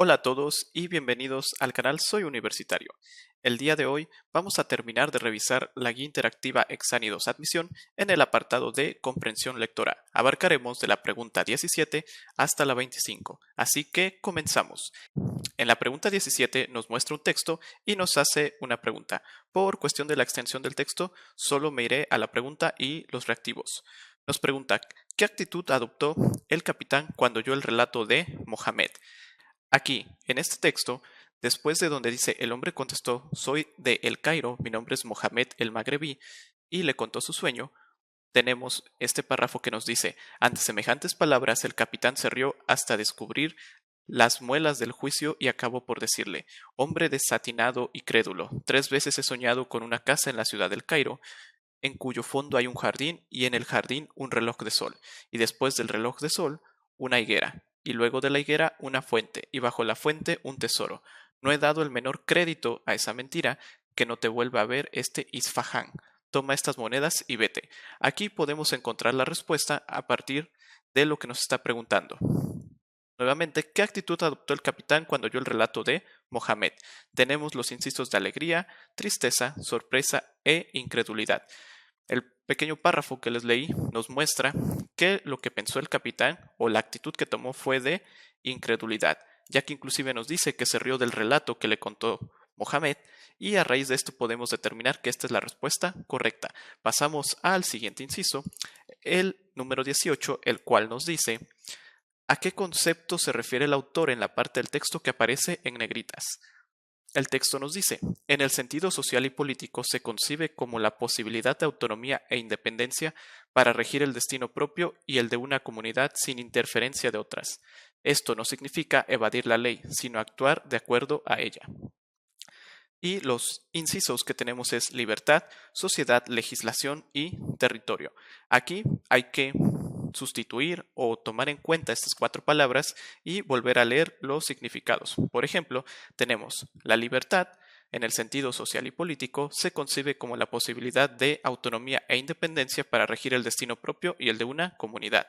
Hola a todos y bienvenidos al canal Soy Universitario. El día de hoy vamos a terminar de revisar la guía interactiva Exánidos Admisión en el apartado de comprensión lectora. Abarcaremos de la pregunta 17 hasta la 25, así que comenzamos. En la pregunta 17 nos muestra un texto y nos hace una pregunta. Por cuestión de la extensión del texto, solo me iré a la pregunta y los reactivos. Nos pregunta, ¿qué actitud adoptó el capitán cuando oyó el relato de Mohamed? Aquí, en este texto, después de donde dice el hombre contestó, soy de El Cairo, mi nombre es Mohamed el Magrebí, y le contó su sueño, tenemos este párrafo que nos dice, ante semejantes palabras el capitán se rió hasta descubrir las muelas del juicio y acabó por decirle, hombre desatinado y crédulo, 3 veces he soñado con una casa en la ciudad del Cairo, en cuyo fondo hay un jardín y en el jardín un reloj de sol, y después del reloj de sol una higuera, y luego de la higuera una fuente, y bajo la fuente un tesoro. No he dado el menor crédito a esa mentira, que no te vuelva a ver este Isfahán. Toma estas monedas y vete. Aquí podemos encontrar la respuesta a partir de lo que nos está preguntando. Nuevamente, ¿qué actitud adoptó el capitán cuando oyó el relato de Mohamed? Tenemos los incisos de alegría, tristeza, sorpresa e incredulidad. El pequeño párrafo que les leí nos muestra que lo que pensó el capitán o la actitud que tomó fue de incredulidad, ya que inclusive nos dice que se rió del relato que le contó Mohamed y a raíz de esto podemos determinar que esta es la respuesta correcta. Pasamos al siguiente inciso, el número 18, el cual nos dice ¿a qué concepto se refiere el autor en la parte del texto que aparece en negritas? El texto nos dice, en el sentido social y político se concibe como la posibilidad de autonomía e independencia para regir el destino propio y el de una comunidad sin interferencia de otras. Esto no significa evadir la ley, sino actuar de acuerdo a ella. Y los incisos que tenemos es libertad, sociedad, legislación y territorio. Aquí hay que sustituir o tomar en cuenta estas 4 palabras y volver a leer los significados. Por ejemplo, tenemos la libertad, en el sentido social y político, se concibe como la posibilidad de autonomía e independencia para regir el destino propio y el de una comunidad.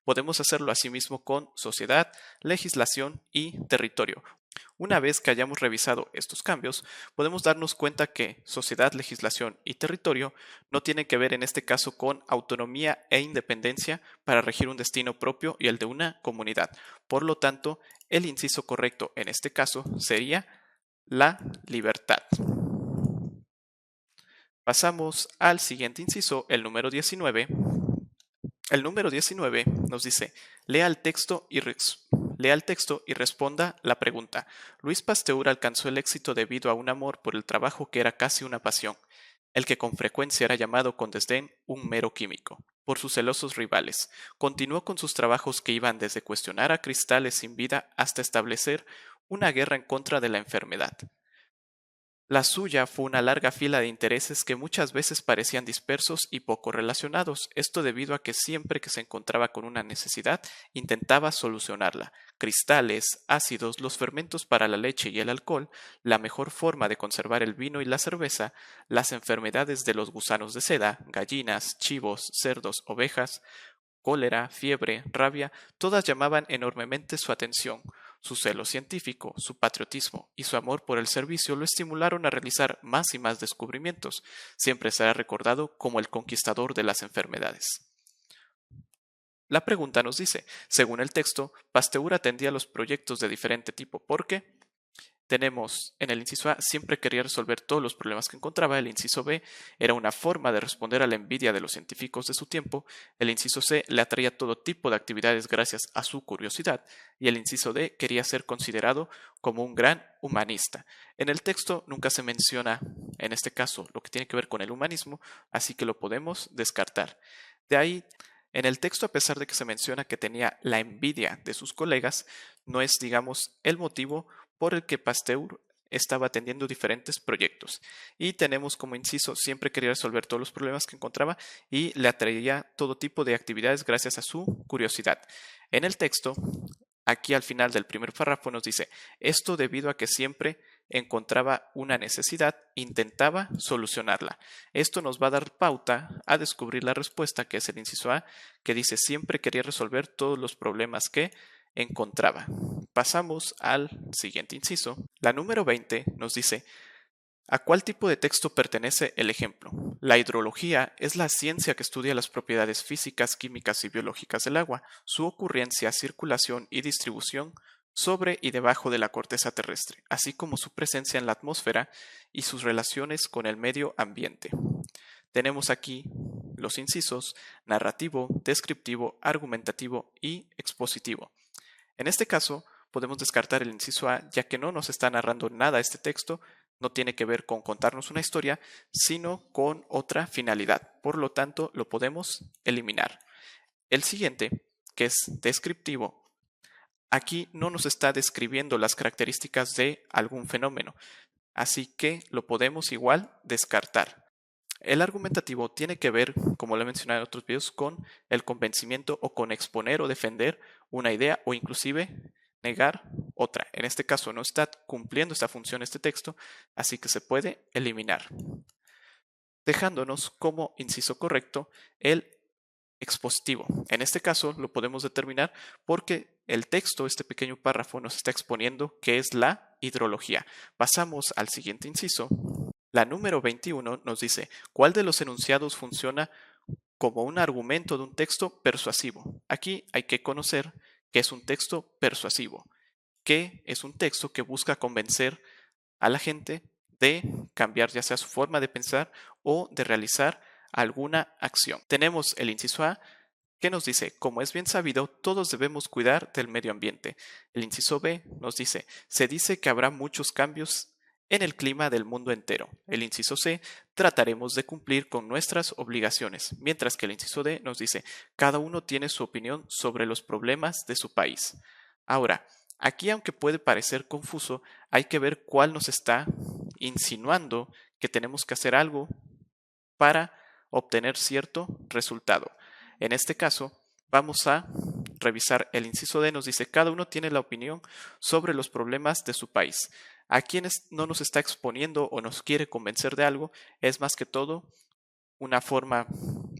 Podemos hacerlo asimismo con sociedad, legislación y territorio. Una vez que hayamos revisado estos cambios, podemos darnos cuenta que sociedad, legislación y territorio no tienen que ver en este caso con autonomía e independencia para regir un destino propio y el de una comunidad. Por lo tanto, el inciso correcto en este caso sería la libertad. Pasamos al siguiente inciso, el número 19. El número 19 nos dice, lea el texto y responda la pregunta. Luis Pasteur alcanzó el éxito debido a un amor por el trabajo que era casi una pasión, el que con frecuencia era llamado con desdén un mero químico, por sus celosos rivales. Continuó con sus trabajos que iban desde cuestionar a cristales sin vida hasta establecer una guerra en contra de la enfermedad. La suya fue una larga fila de intereses que muchas veces parecían dispersos y poco relacionados, esto debido a que siempre que se encontraba con una necesidad intentaba solucionarla. Cristales, ácidos, los fermentos para la leche y el alcohol, la mejor forma de conservar el vino y la cerveza, las enfermedades de los gusanos de seda, gallinas, chivos, cerdos, ovejas, cólera, fiebre, rabia, todas llamaban enormemente su atención. Su celo científico, su patriotismo y su amor por el servicio lo estimularon a realizar más y más descubrimientos. Siempre será recordado como el conquistador de las enfermedades. La pregunta nos dice, según el texto, Pasteur atendía los proyectos de diferente tipo porque tenemos en el inciso A, siempre quería resolver todos los problemas que encontraba. El inciso B era una forma de responder a la envidia de los científicos de su tiempo. El inciso C le atraía todo tipo de actividades gracias a su curiosidad. Y el inciso D quería ser considerado como un gran humanista. En el texto nunca se menciona, en este caso, lo que tiene que ver con el humanismo, así que lo podemos descartar. De ahí, en el texto, a pesar de que se menciona que tenía la envidia de sus colegas, no es, digamos, el motivo por el que Pasteur estaba atendiendo diferentes proyectos. Y tenemos como inciso, siempre quería resolver todos los problemas que encontraba y le atraía todo tipo de actividades gracias a su curiosidad. En el texto, aquí al final del primer párrafo nos dice, esto debido a que siempre encontraba una necesidad, intentaba solucionarla. Esto nos va a dar pauta a descubrir la respuesta, que es el inciso A, que dice siempre quería resolver todos los problemas que encontraba. Pasamos al siguiente inciso. La número 20 nos dice: ¿a cuál tipo de texto pertenece el ejemplo? La hidrología es la ciencia que estudia las propiedades físicas, químicas y biológicas del agua, su ocurrencia, circulación y distribución sobre y debajo de la corteza terrestre, así como su presencia en la atmósfera y sus relaciones con el medio ambiente. Tenemos aquí los incisos narrativo, descriptivo, argumentativo y expositivo. En este caso, podemos descartar el inciso A, ya que no nos está narrando nada este texto, no tiene que ver con contarnos una historia, sino con otra finalidad. Por lo tanto, lo podemos eliminar. El siguiente, que es descriptivo, aquí no nos está describiendo las características de algún fenómeno, así que lo podemos igual descartar. El argumentativo tiene que ver, como lo he mencionado en otros videos, con el convencimiento o con exponer o defender una idea o inclusive negar otra. En este caso no está cumpliendo esta función este texto, así que se puede eliminar, dejándonos como inciso correcto el expositivo. En este caso lo podemos determinar porque el texto, este pequeño párrafo, nos está exponiendo qué es la hidrología. Pasamos al siguiente inciso. La número 21 nos dice: ¿cuál de los enunciados funciona como un argumento de un texto persuasivo? Aquí hay que conocer qué es un texto persuasivo, que es un texto que busca convencer a la gente de cambiar ya sea su forma de pensar o de realizar alguna acción. Tenemos el inciso A, que nos dice: como es bien sabido, todos debemos cuidar del medio ambiente. El inciso B nos dice: se dice que habrá muchos cambios en el clima del mundo entero. El inciso C: trataremos de cumplir con nuestras obligaciones. Mientras que el inciso D nos dice: cada uno tiene su opinión sobre los problemas de su país. Ahora, aquí, aunque puede parecer confuso, hay que ver cuál nos está insinuando que tenemos que hacer algo para obtener cierto resultado. En este caso, vamos a revisar el inciso D. Nos dice: cada uno tiene la opinión sobre los problemas de su país. A quienes no nos está exponiendo o nos quiere convencer de algo, es más que todo una forma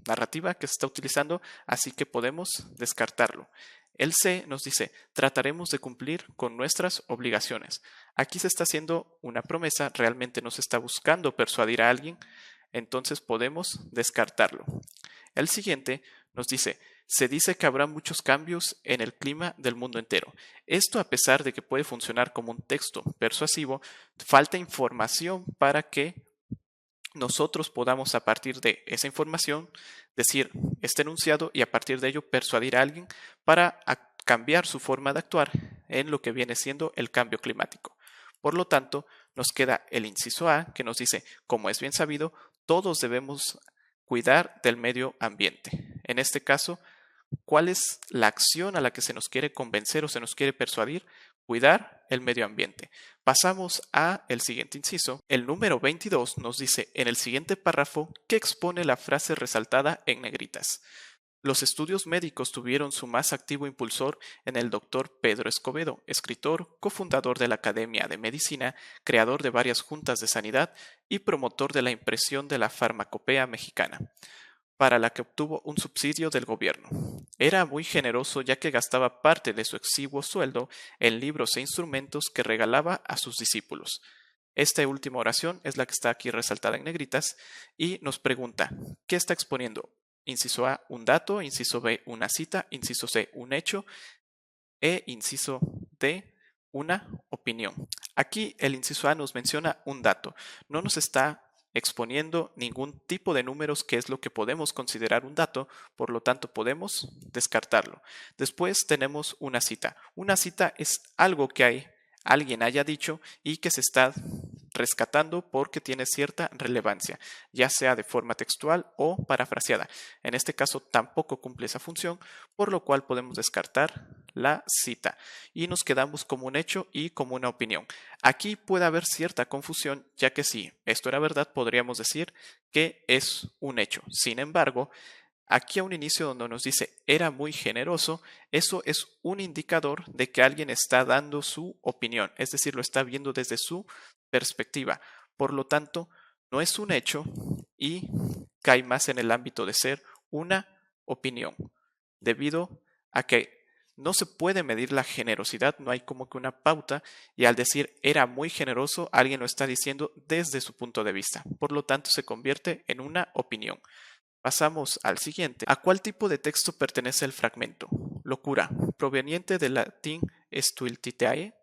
narrativa que se está utilizando, así que podemos descartarlo. El C nos dice: trataremos de cumplir con nuestras obligaciones. Aquí se está haciendo una promesa, realmente nos está buscando persuadir a alguien, entonces podemos descartarlo. El siguiente nos dice: se dice que habrá muchos cambios en el clima del mundo entero. Esto, a pesar de que puede funcionar como un texto persuasivo, falta información para que nosotros podamos, a partir de esa información, decir este enunciado y a partir de ello persuadir a alguien para cambiar su forma de actuar en lo que viene siendo el cambio climático. Por lo tanto, nos queda el inciso A, que nos dice: como es bien sabido, todos debemos cuidar del medio ambiente. En este caso, ¿cuál es la acción a la que se nos quiere convencer o se nos quiere persuadir? Cuidar el medio ambiente. Pasamos a el siguiente inciso. El número 22 nos dice en el siguiente párrafo que expone la frase resaltada en negritas: los estudios médicos tuvieron su más activo impulsor en el doctor Pedro Escobedo, escritor, cofundador de la Academia de Medicina, creador de varias juntas de sanidad y promotor de la impresión de la farmacopea mexicana, para la que obtuvo un subsidio del gobierno. Era muy generoso, ya que gastaba parte de su exiguo sueldo en libros e instrumentos que regalaba a sus discípulos. Esta última oración es la que está aquí resaltada en negritas y nos pregunta: ¿qué está exponiendo? Inciso A, un dato; inciso B, una cita; inciso C, un hecho; e inciso D, una opinión. Aquí el inciso A nos menciona un dato, no nos está exponiendo ningún tipo de números, que es lo que podemos considerar un dato, por lo tanto podemos descartarlo. Después tenemos una cita. Una cita es algo que alguien haya dicho y que se está rescatando porque tiene cierta relevancia, ya sea de forma textual o parafraseada. En este caso tampoco cumple esa función, por lo cual podemos descartar la cita y nos quedamos como un hecho y como una opinión. Aquí puede haber cierta confusión, ya que si esto era verdad, podríamos decir que es un hecho. Sin embargo, aquí a un inicio donde nos dice era muy generoso, eso es un indicador de que alguien está dando su opinión, es decir, lo está viendo desde su perspectiva. Por lo tanto, no es un hecho y cae más en el ámbito de ser una opinión, debido a que No se puede medir la generosidad, no hay como que una pauta, y al decir era muy generoso, alguien lo está diciendo desde su punto de vista. Por lo tanto, se convierte en una opinión. Pasamos al siguiente. ¿A cuál tipo de texto pertenece el fragmento? Locura, proveniente del latín stultitiae.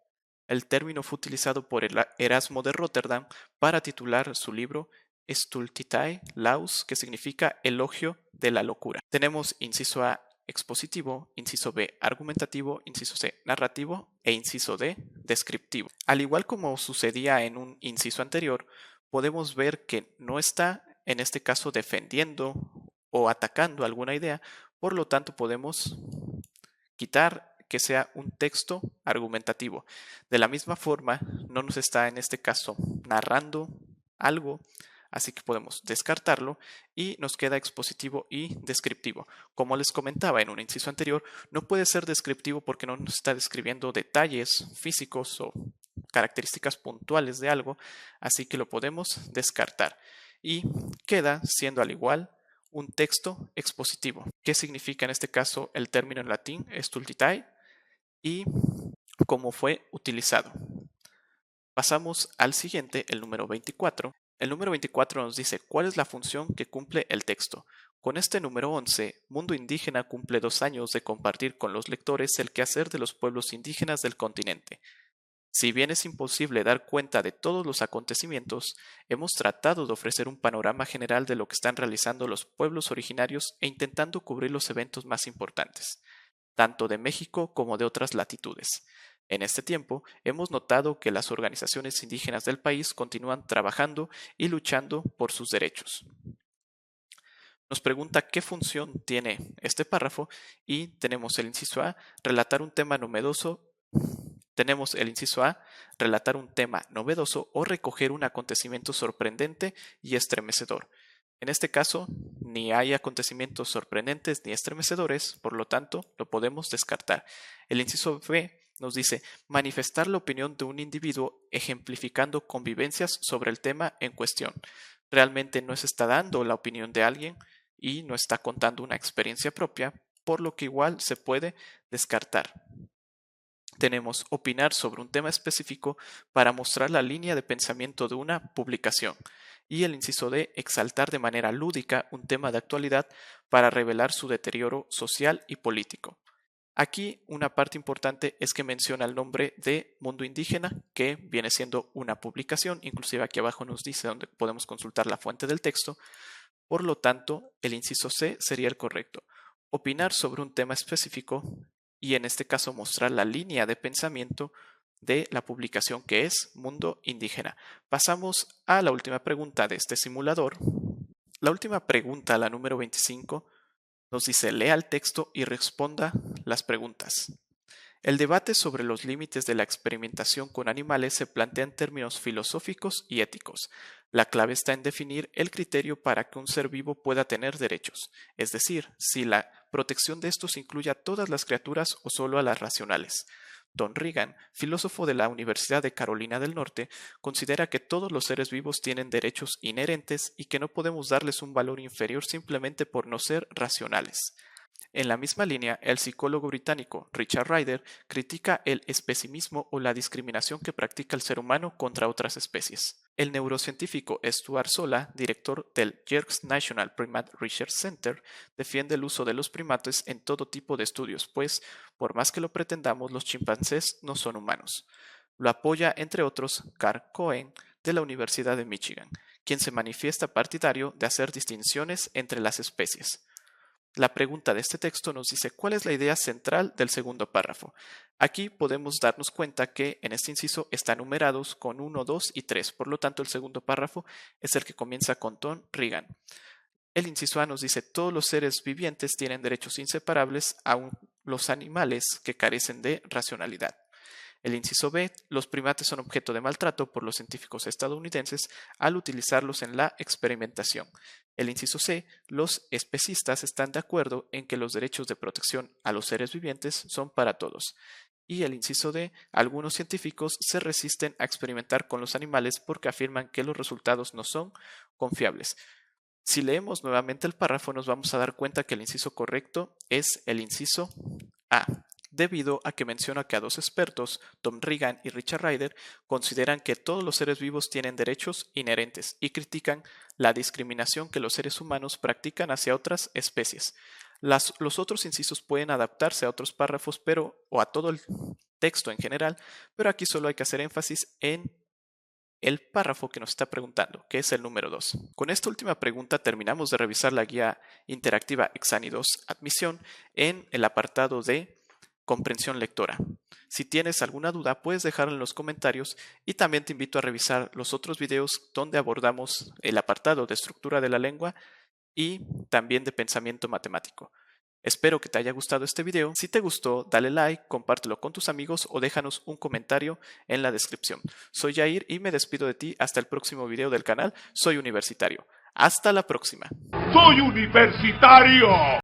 El término fue utilizado por Erasmo de Rotterdam para titular su libro Stultitiae Laus, que significa elogio de la locura. Tenemos inciso A, expositivo, inciso B, argumentativo, inciso C, narrativo e inciso D, descriptivo. Al igual como sucedía en un inciso anterior, podemos ver que no está en este caso defendiendo o atacando alguna idea, por lo tanto podemos quitar que sea un texto argumentativo. De la misma forma, no nos está en este caso narrando algo, así que podemos descartarlo y nos queda expositivo y descriptivo. Como les comentaba en un inciso anterior, no puede ser descriptivo porque no nos está describiendo detalles físicos o características puntuales de algo, así que lo podemos descartar. Y queda siendo al igual un texto expositivo. ¿Qué significa en este caso el término en latín stultitiae y cómo fue utilizado? Pasamos al siguiente, el número 24. El número 24 nos dice cuál es la función que cumple el texto. Con este número 11, Mundo Indígena cumple 2 años de compartir con los lectores el quehacer de los pueblos indígenas del continente. Si bien es imposible dar cuenta de todos los acontecimientos, hemos tratado de ofrecer un panorama general de lo que están realizando los pueblos originarios e intentando cubrir los eventos más importantes, tanto de México como de otras latitudes. En este tiempo, hemos notado que las organizaciones indígenas del país continúan trabajando y luchando por sus derechos. Nos pregunta qué función tiene este párrafo y tenemos el inciso A, relatar un tema novedoso. Tenemos el inciso A, relatar un tema novedoso o recoger un acontecimiento sorprendente y estremecedor. En este caso, ni hay acontecimientos sorprendentes ni estremecedores, por lo tanto, lo podemos descartar. El inciso B nos dice manifestar la opinión de un individuo ejemplificando convivencias sobre el tema en cuestión. Realmente no se está dando la opinión de alguien y no está contando una experiencia propia, por lo que igual se puede descartar. Tenemos opinar sobre un tema específico para mostrar la línea de pensamiento de una publicación. Y el inciso D, exaltar de manera lúdica un tema de actualidad para revelar su deterioro social y político. Aquí una parte importante es que menciona el nombre de Mundo Indígena, que viene siendo una publicación, inclusive aquí abajo nos dice donde podemos consultar la fuente del texto. Por lo tanto, el inciso C sería el correcto. Opinar sobre un tema específico y en este caso mostrar la línea de pensamiento de la publicación que es Mundo Indígena. Pasamos a la última pregunta de este simulador. La última pregunta, la número 25, nos dice lea el texto y responda las preguntas. El debate sobre los límites de la experimentación con animales se plantea en términos filosóficos y éticos. La clave está en definir el criterio para que un ser vivo pueda tener derechos, es decir, si la protección de estos incluye a todas las criaturas o solo a las racionales. Don Regan, filósofo de la Universidad de Carolina del Norte, considera que todos los seres vivos tienen derechos inherentes y que no podemos darles un valor inferior simplemente por no ser racionales. En la misma línea, el psicólogo británico Richard Ryder critica el especimismo o la discriminación que practica el ser humano contra otras especies. El neurocientífico Stuart Sola, director del Yerkes National Primate Research Center, defiende el uso de los primates en todo tipo de estudios, pues, por más que lo pretendamos, los chimpancés no son humanos. Lo apoya, entre otros, Carl Cohen, de la Universidad de Michigan, quien se manifiesta partidario de hacer distinciones entre las especies. La pregunta de este texto nos dice cuál es la idea central del segundo párrafo. Aquí podemos darnos cuenta que en este inciso están numerados con 1, 2 y 3, por lo tanto el segundo párrafo es el que comienza con Don Regan. El inciso A nos dice todos los seres vivientes tienen derechos inseparables, aun los animales que carecen de racionalidad. El inciso B, los primates son objeto de maltrato por los científicos estadounidenses al utilizarlos en la experimentación. El inciso C, los especistas están de acuerdo en que los derechos de protección a los seres vivientes son para todos. Y el inciso D, algunos científicos se resisten a experimentar con los animales porque afirman que los resultados no son confiables. Si leemos nuevamente el párrafo nos vamos a dar cuenta que el inciso correcto es el inciso A. debido a que menciona que a dos expertos, Tom Regan y Richard Ryder, consideran que todos los seres vivos tienen derechos inherentes y critican la discriminación que los seres humanos practican hacia otras especies. Los otros incisos pueden adaptarse a otros párrafos o a todo el texto en general, pero aquí solo hay que hacer énfasis en el párrafo que nos está preguntando, que es el número 2. Con esta última pregunta terminamos de revisar la guía interactiva Exani 2 Admisión en el apartado de comprensión lectora. Si tienes alguna duda, puedes dejarla en los comentarios y también te invito a revisar los otros videos donde abordamos el apartado de estructura de la lengua y también de pensamiento matemático. Espero que te haya gustado este video. Si te gustó, dale like, compártelo con tus amigos o déjanos un comentario en la descripción. Soy Jair y me despido de ti hasta el próximo video del canal Soy Universitario. Hasta la próxima. ¡Soy universitario!